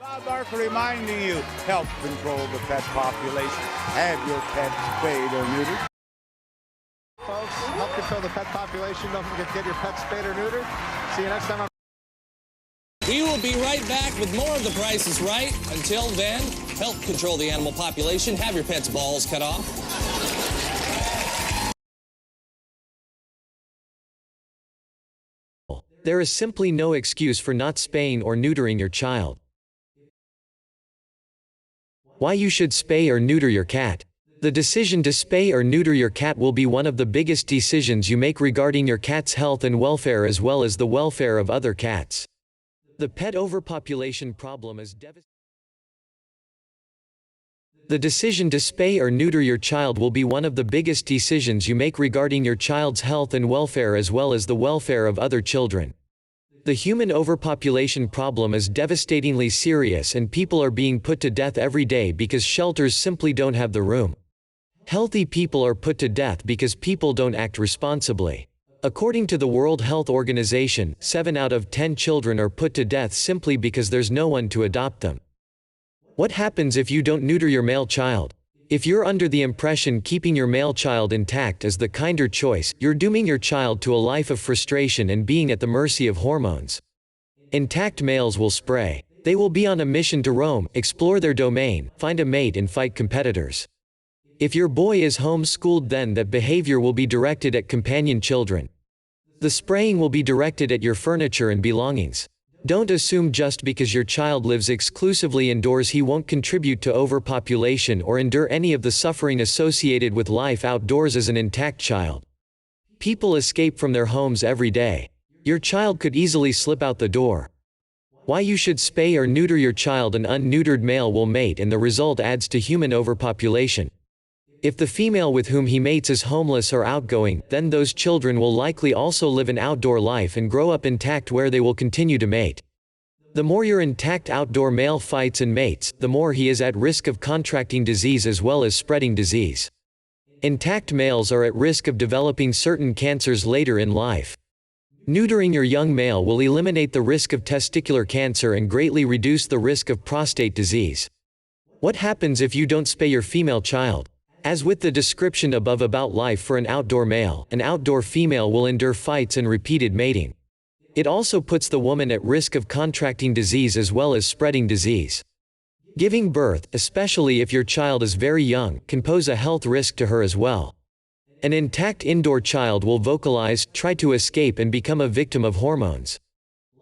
Bob Barker reminding you, help control the pet population. Have your pet spayed or neutered. Folks, help control the pet population. Don't forget to get your pet spayed or neutered. See you next time. We will be right back with more of The Price is Right. Until then, help control the animal population. Have your pet's balls cut off. There is simply no excuse for not spaying or neutering your child. Why you should spay or neuter your cat. The decision to spay or neuter your cat will be one of the biggest decisions you make regarding your cat's health and welfare, as well as the welfare of other cats. The pet overpopulation problem is devastating. The decision to spay or neuter your child will be one of the biggest decisions you make regarding your child's health and welfare, as well as the welfare of other children. The human overpopulation problem is devastatingly serious, and people are being put to death every day because shelters simply don't have the room. Healthy people are put to death because people don't act responsibly. According to the World Health Organization, 7 out of 10 children are put to death simply because there's no one to adopt them. What happens if you don't neuter your male child? If you're under the impression keeping your male child intact is the kinder choice, you're dooming your child to a life of frustration and being at the mercy of hormones. Intact males will spray. They will be on a mission to roam, explore their domain, find a mate and fight competitors. If your boy is homeschooled, then that behavior will be directed at companion children. The spraying will be directed at your furniture and belongings. Don't assume just because your child lives exclusively indoors he won't contribute to overpopulation or endure any of the suffering associated with life outdoors as an intact child. People escape from their homes every day. Your child could easily slip out the door. Why you should spay or neuter your child? An unneutered male will mate, and the result adds to human overpopulation. If the female with whom he mates is homeless or outgoing, then those children will likely also live an outdoor life and grow up intact, where they will continue to mate. The more your intact outdoor male fights and mates, the more he is at risk of contracting disease as well as spreading disease. Intact males are at risk of developing certain cancers later in life. Neutering your young male will eliminate the risk of testicular cancer and greatly reduce the risk of prostate disease. What happens if you don't spay your female child? As with the description above about life for an outdoor male, an outdoor female will endure fights and repeated mating. It also puts the woman at risk of contracting disease as well as spreading disease. Giving birth, especially if your child is very young, can pose a health risk to her as well. An intact indoor child will vocalize, try to escape, and become a victim of hormones.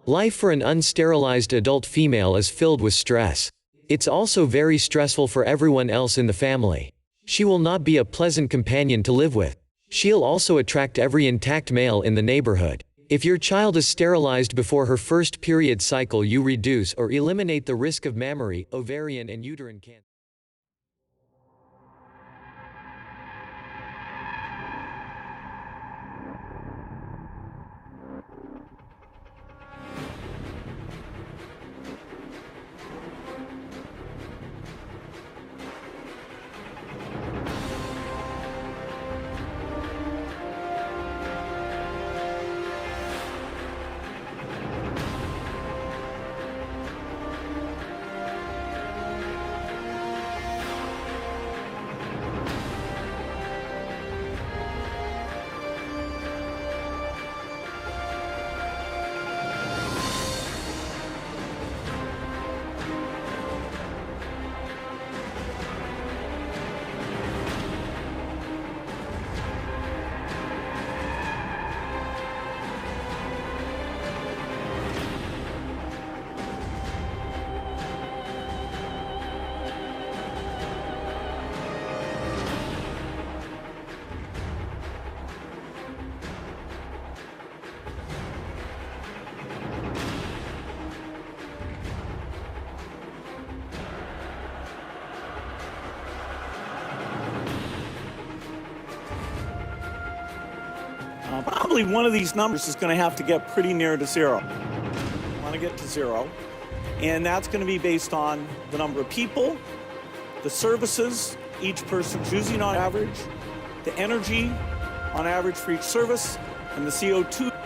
Life for an unsterilized adult female is filled with stress. It's also very stressful for everyone else in the family. She will not be a pleasant companion to live with. She'll also attract every intact male in the neighborhood. If your child is sterilized before her first period cycle, you reduce or eliminate the risk of mammary, ovarian, and uterine cancer. Probably one of these numbers is going to have to get pretty near to zero. I want to get to zero. And that's going to be based on the number of people, the services each person's using on average, the energy on average for each service, and the CO2